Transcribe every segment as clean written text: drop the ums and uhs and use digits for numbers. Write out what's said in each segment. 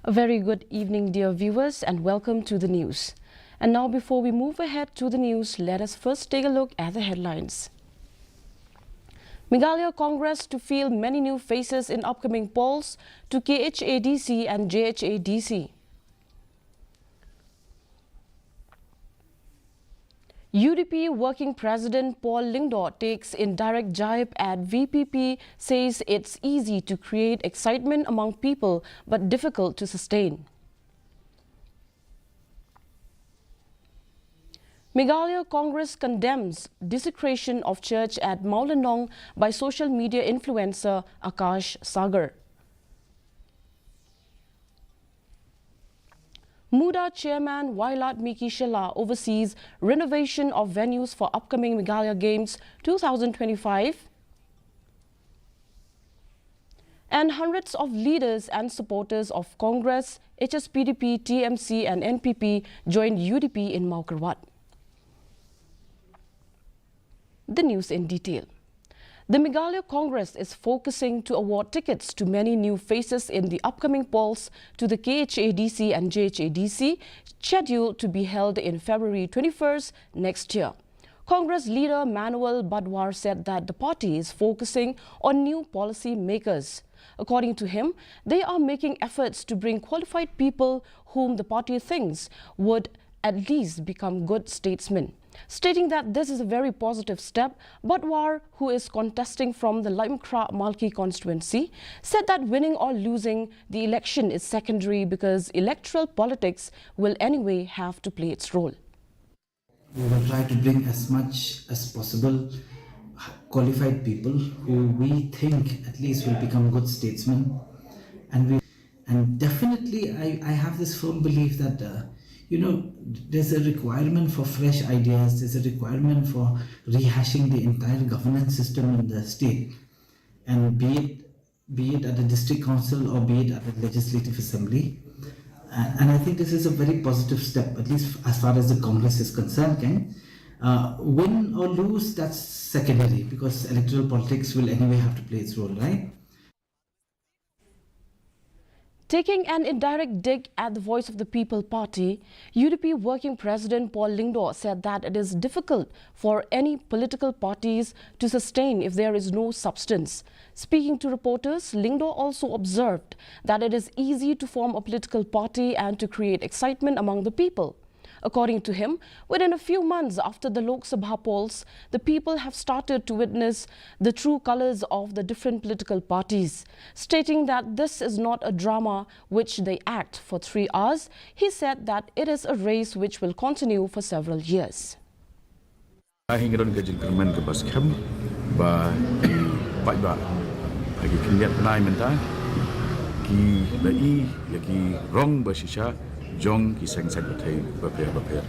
A very good evening, dear viewers, and welcome to the news. And now, before we move ahead to the news, let us first take a look at the headlines. Meghalaya Congress to field many new faces in upcoming polls to KHADC and JHADC. UDP Working President Paul Lyngdoh takes indirect jibe at VPP, says it's easy to create excitement among people but difficult to sustain. Meghalaya Congress condemns desecration of church at Maulanong by social media influencer Akash Sagar. Muda Chairman Wailat Miki Shela oversees renovation of venues for upcoming Meghalaya Games 2025. And hundreds of leaders and supporters of Congress, HSPDP, TMC and NPP joined UDP in Maukarwat. The news in detail. The Meghalaya Congress is focusing to award tickets to many new faces in the upcoming polls to the KHADC and JHADC, scheduled to be held in February 21st next year. Congress leader Manuel Badwar said that the party is focusing on new policy makers. According to him, they are making efforts to bring qualified people whom the party thinks would at least become good statesmen. Stating that this is a very positive step, Badwar, who is contesting from the Limkra Malki constituency, said that winning or losing the election is secondary because electoral politics will anyway have to play its role. We will try to bring as much as possible qualified people who we think at least will become good statesmen, and definitely I have this firm belief that there's a requirement for fresh ideas, there's a requirement for rehashing the entire governance system in the state, and be it at the district council or be it at the legislative assembly. And I think this is a very positive step, at least as far as the Congress is concerned. Win or lose, that's secondary, because electoral politics will anyway have to play its role, right? Taking an indirect dig at the Voice of the People party, UDP Working President Paul Lyngdoh said that it is difficult for any political parties to sustain if there is no substance. Speaking to reporters, Lyngdoh also observed that it is easy to form a political party and to create excitement among the people. According to him, within a few months after the Lok Sabha polls, the people have started to witness the true colors of the different political parties. Stating that this is not a drama which they act for 3 hours, he said that it is a race which will continue for several years. Jong ki sengsak bathai bapya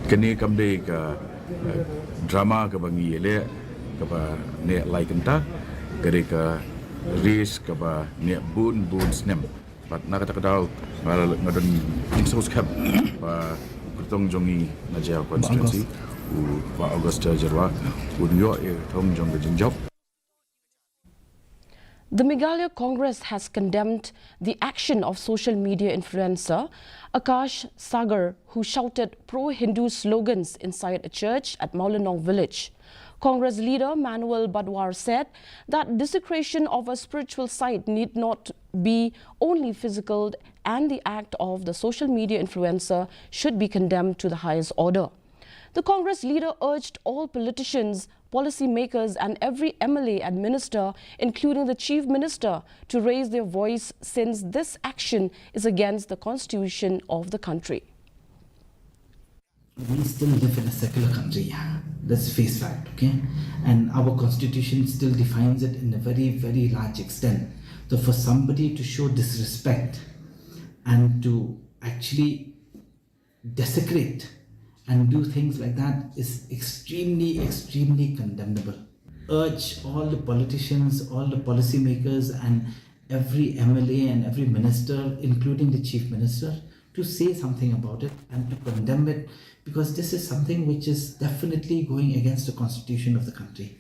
kene kamde ka drama ka bangi ele ka ba ne laikenta gare ka race ka ba ne bun snem but nakata daw ngadon insos khap ba kutong jongi naja constituency u ba augusta jarwa unyo e thong jong jinjob. The Meghalaya Congress has condemned the action of social media influencer Akash Sagar, who shouted pro-Hindu slogans inside a church at Maulanong village. Congress leader Manuel Badwar said that desecration of a spiritual site need not be only physical, and the act of the social media influencer should be condemned to the highest order. The Congress leader urged all politicians, policy makers and every MLA and minister, including the Chief Minister, to raise their voice since this action is against the constitution of the country. We still live in a secular country, let's face fact, okay? And our constitution still defines it in a very, very large extent. So for somebody to show disrespect and to actually desecrate and do things like that is extremely, extremely condemnable. Urge all the politicians, all the policymakers and every MLA and every minister, including the Chief Minister, to say something about it and to condemn it, because this is something which is definitely going against the constitution of the country.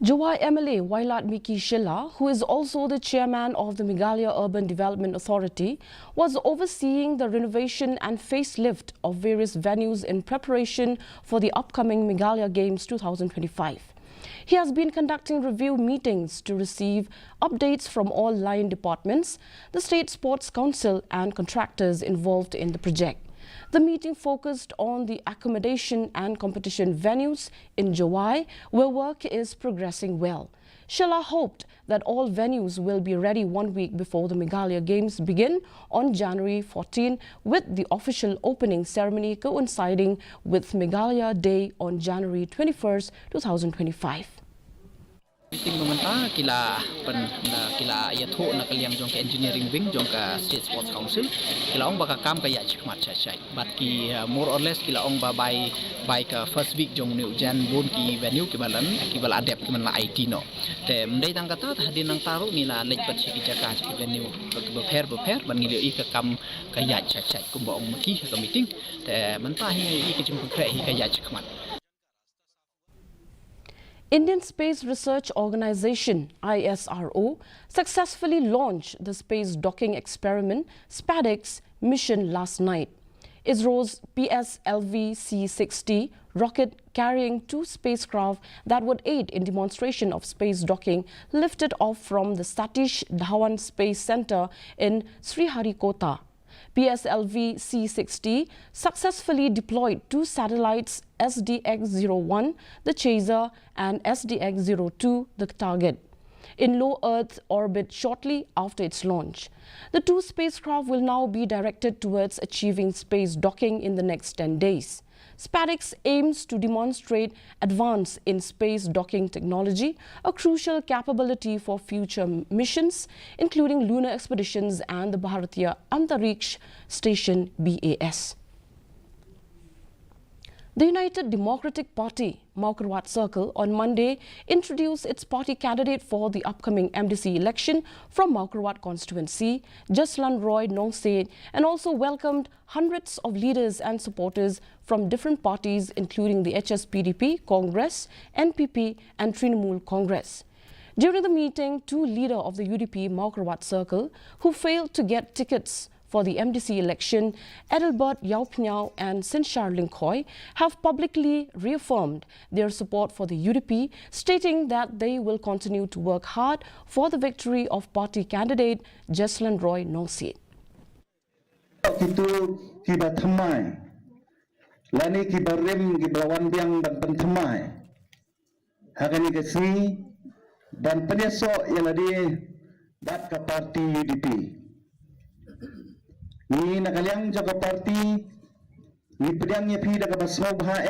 Jawai MLA Wailat Miki Shilla, who is also the chairman of the Meghalaya Urban Development Authority, was overseeing the renovation and facelift of various venues in preparation for the upcoming Meghalaya Games 2025. He has been conducting review meetings to receive updates from all line departments, the State Sports Council and contractors involved in the project. The meeting focused on the accommodation and competition venues in Jawai, where work is progressing well. Shilla hoped that all venues will be ready 1 week before the Meghalaya Games begin on January 14, with the official opening ceremony coinciding with Meghalaya Day on January 21, 2025. Meeting momenta kila yato na kaliang jong ka engineering wing jong ka State Sports Council kila ong baka kam kaya chikmat chai but ki more or less kila ong ba by ka first week jong new jan bon ki venue ki balan ki bal adapt ki man la IT no te mdai tang kata hadin nang taru ni na lej pat ki jaka ki venue ka beper ban ngilio I ka kam kaya chai kum ba ong maki ka meeting te menta hi ki jim kre hi kaya chikmat. Indian Space Research Organization ISRO successfully launched the space docking experiment SPADEX mission last night. ISRO's PSLV C-60 rocket carrying 2 spacecraft that would aid in demonstration of space docking lifted off from the Satish Dhawan Space Center in Sriharikota. PSLV C-60 successfully deployed 2 satellites, SDX-01, the chaser, and SDX-02, the target, in low Earth orbit shortly after its launch. The 2 spacecraft will now be directed towards achieving space docking in the next 10 days. SPADEX aims to demonstrate advance in space docking technology, a crucial capability for future missions, including lunar expeditions and the Bharatiya Antariksh Station BAS. The United Democratic Party, Maukarwat Circle, on Monday introduced its party candidate for the upcoming MDC election from Maukarwat constituency, Jaslan Roy Nongset, and also welcomed hundreds of leaders and supporters from different parties, including the HSPDP, Congress, NPP, and Trinamool Congress. During the meeting, 2 leaders of the UDP Maukarwat Circle, who failed to get tickets for the MDC election, Adelbert Yaupnyao and Sinchar Linkoy, have publicly reaffirmed their support for the UDP, stating that they will continue to work hard for the victory of party candidate Jaslan Roy Nongset. Itu kiba thamai, lani kiba rim kiba wanbiang ban thamai, hagani kasi ban penyeso yang ada bat ke parti UDP. Ni nakaliang jaga parti ni pedang nyepi daga basobha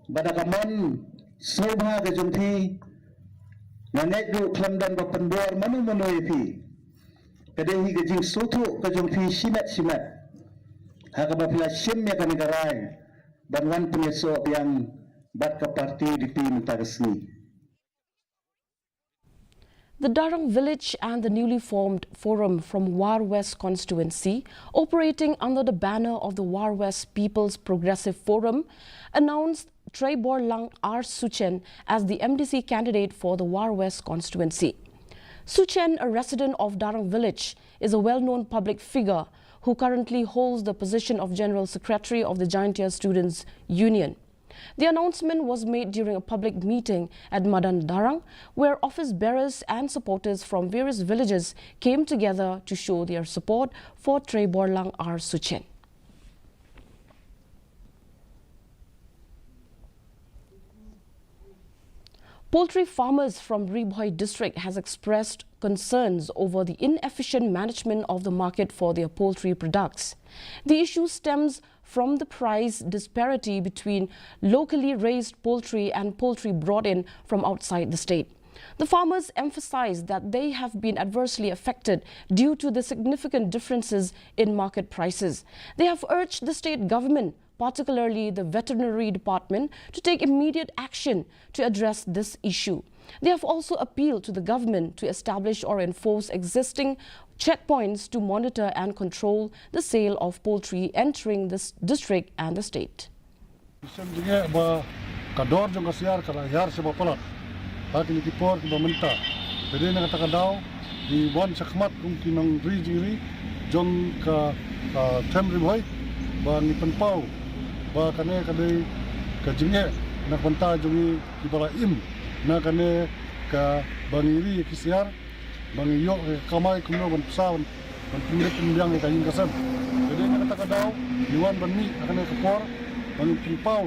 badakamon sobha ke jumpi nanek du klamdan ba penduar manu yepi kadehi ke jing soto ke jumpi simat hakaba pila sim ya kami garai dan wan penyeso yang bat ke parti UDP mentagasni. The Darang Village and the newly formed Forum from War West constituency, operating under the banner of the War West People's Progressive Forum, announced Trebor Lang R. Suchen as the MDC candidate for the War West constituency. Suchen, a resident of Darang Village, is a well-known public figure who currently holds the position of General Secretary of the Giant Students' Union. The announcement was made during a public meeting at Madan Darang, where office bearers and supporters from various villages came together to show their support for Trebor Lang R. Suchen. Poultry farmers from Ribhoi district has expressed concerns over the inefficient management of the market for their poultry products. The issue stems from the price disparity between locally raised poultry and poultry brought in from outside the state. The farmers emphasize that they have been adversely affected due to the significant differences in market prices. They have urged the state government, particularly the veterinary department, to take immediate action to address this issue. They have also appealed to the government to establish or enforce existing checkpoints to monitor and control the sale of poultry entering this district and the state. Haki ni kipor ki bamenta. Pwede na katakadaw di wan sakmat kung kinang ri jong ka temri boy ba ni penpau ba kane kadai ka jingye na panta jongi ibala im na kane ka bangiri kisiar bangi yo kamai kumno ban psawan ban pinggir pinjang ka ing kasam. Jadi na katakadaw di wan ban ni akane kapor bangi penpau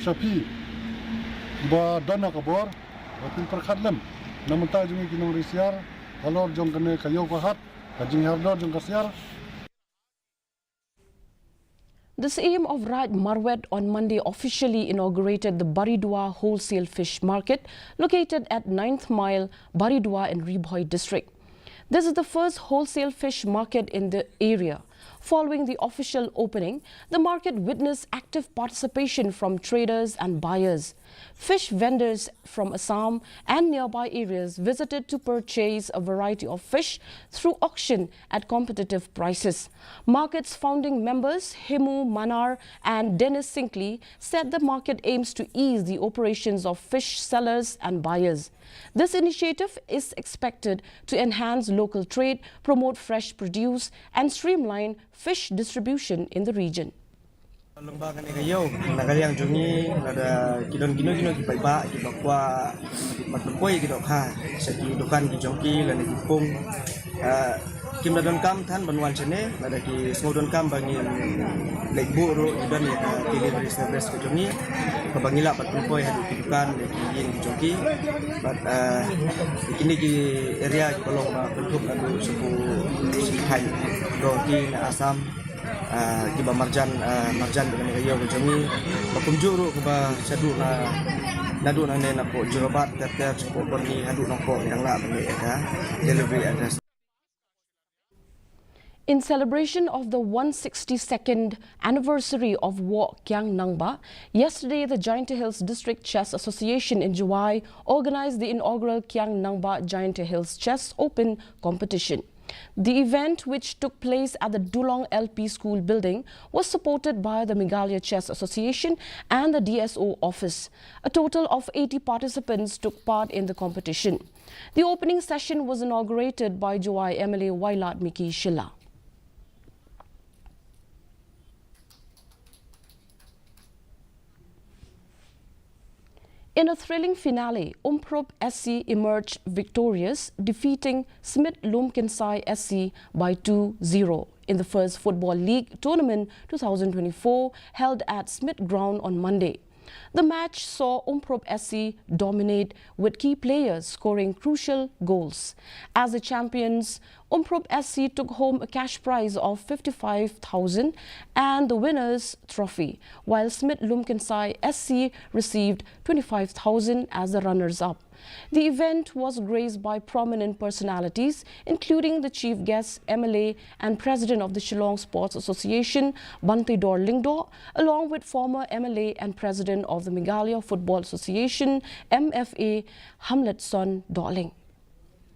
sapi ba dana kabor ba pin perkhatlem namun ta jungi kinong risiar halor jong kene kayo kahat kajing hardor jong kasiar. The CM of Raj Marwet on Monday officially inaugurated the Baridua Wholesale Fish Market located at 9th Mile, Baridua in Ribhoi district. This is the first wholesale fish market in the area. Following the official opening, the market witnessed active participation from traders and buyers. Fish vendors from Assam and nearby areas visited to purchase a variety of fish through auction at competitive prices. Market's founding members Himu Manar and Dennis Sinkley said the market aims to ease the operations of fish sellers and buyers. This initiative is expected to enhance local trade, promote fresh produce and streamline fish distribution in the region. Lomba kan kayo nakaliang jungi ada kidon kipaiba kipakwa matpoi kidok ha segi dukan ki jongki lan ki pung kim dadon kam than banwan chene ada ki snodon kam bangin lekbu ro dan ya delivery service ko jungi ko bangila patpoi hadu ki dukan ki yin ki jongki but kini ki area ki kolong ba bentuk adu suku hai dongki na Asam kiba marjan dengan kayo ko jami bakumjuro ko ba sadu na nadu na ne na po jurobat ter ko ni hadu na ko yang la bani ka delivery address. In celebration of the 162nd anniversary of War Kyang Nangba, yesterday the Giant Hills District Chess Association in Juwai organized the inaugural Kyang Nangba Giant Hills Chess Open competition. The event, which took place at the Dulong LP School building, was supported by the Meghalaya Chess Association and the DSO office. A total of 80 participants took part in the competition. The opening session was inaugurated by Juwai MLA Wailat Miki Shilla. In a thrilling finale, Umprop SC emerged victorious, defeating Smith Lumkinsai SC by 2-0 in the first Football League Tournament 2024 held at Smith Ground on Monday. The match saw Umprop SC dominate with key players scoring crucial goals. As the champions, Umprop SC took home a cash prize of 55,000 and the winner's trophy, while Smith Lumkinsai SC received 25,000 as the runners-up. The event was graced by prominent personalities, including the chief guest, MLA and president of the Shillong Sports Association, Bantidor Lingdo, along with former MLA and president of the Meghalaya Football Association, MFA, Hamletson Dorling.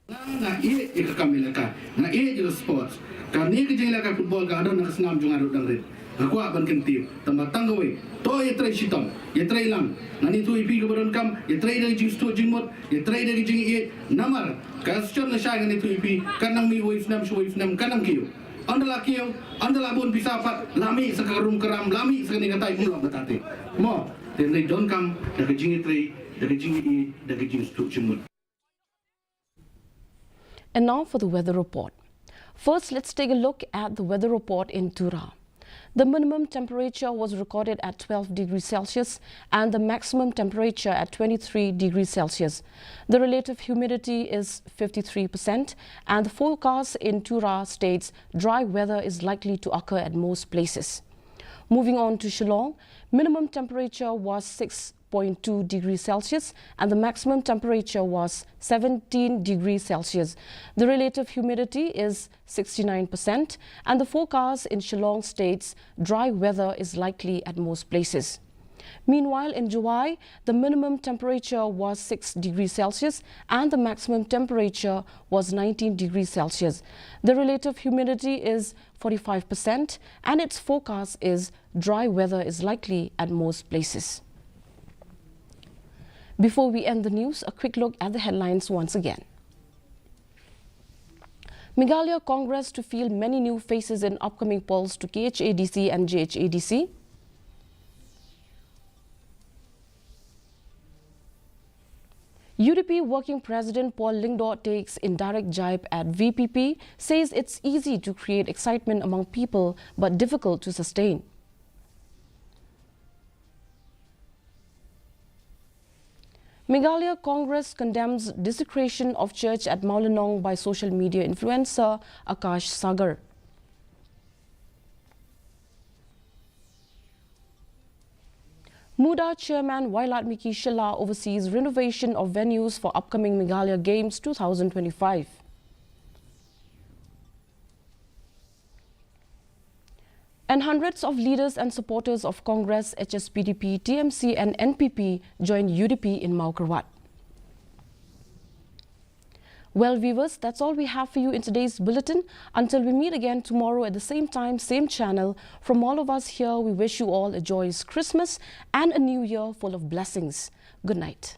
Na ie ikakamilaka na ie juga sports kan ni kejengilaka football ka adon senam jung adu dangret aku aban kentim tamatang gawe to ye trai sitam ye trai lam nani tu ipi kebaron kam ye trai dari jing stu jingmot ye trai dari jing ie namar ka stion na shay nani tu ipi kanang mi wave nam shwave nam kanang kiyo andala bon bisa pat lami sakarum keram lami sakani katai mulak batate mo tenai don kam dari jing trai dari jing ie dari jing stu jingmot. And now for the weather report. First, let's take a look at the weather report in Tura. The minimum temperature was recorded at 12 degrees Celsius and the maximum temperature at 23 degrees Celsius. The relative humidity is 53% and the forecast in Tura states dry weather is likely to occur at most places. Moving on to Shillong, minimum temperature was 6.2 degrees Celsius and the maximum temperature was 17 degrees Celsius. The relative humidity is 69% and the forecast in Shillong states dry weather is likely at most places. Meanwhile, in Juwai, the minimum temperature was 6 degrees Celsius and the maximum temperature was 19 degrees Celsius. The relative humidity is 45% and its forecast is dry weather is likely at most places. Before we end the news, a quick look at the headlines once again. Meghalaya Congress to field many new faces in upcoming polls to KHADC and JHADC. UDP Working President Paul Lyngdoh takes indirect jibe at VPP, says it's easy to create excitement among people but difficult to sustain. Meghalaya Congress condemns desecration of church at Maulinong by social media influencer Akash Sagar. Muda Chairman Wailatmiki Shilla oversees renovation of venues for upcoming Meghalaya Games 2025. And hundreds of leaders and supporters of Congress, HSPDP, TMC and NPP joined UDP in Maukarwat. Well, viewers, that's all we have for you in today's bulletin. Until we meet again tomorrow at the same time, same channel, from all of us here, we wish you all a joyous Christmas and a new year full of blessings. Good night.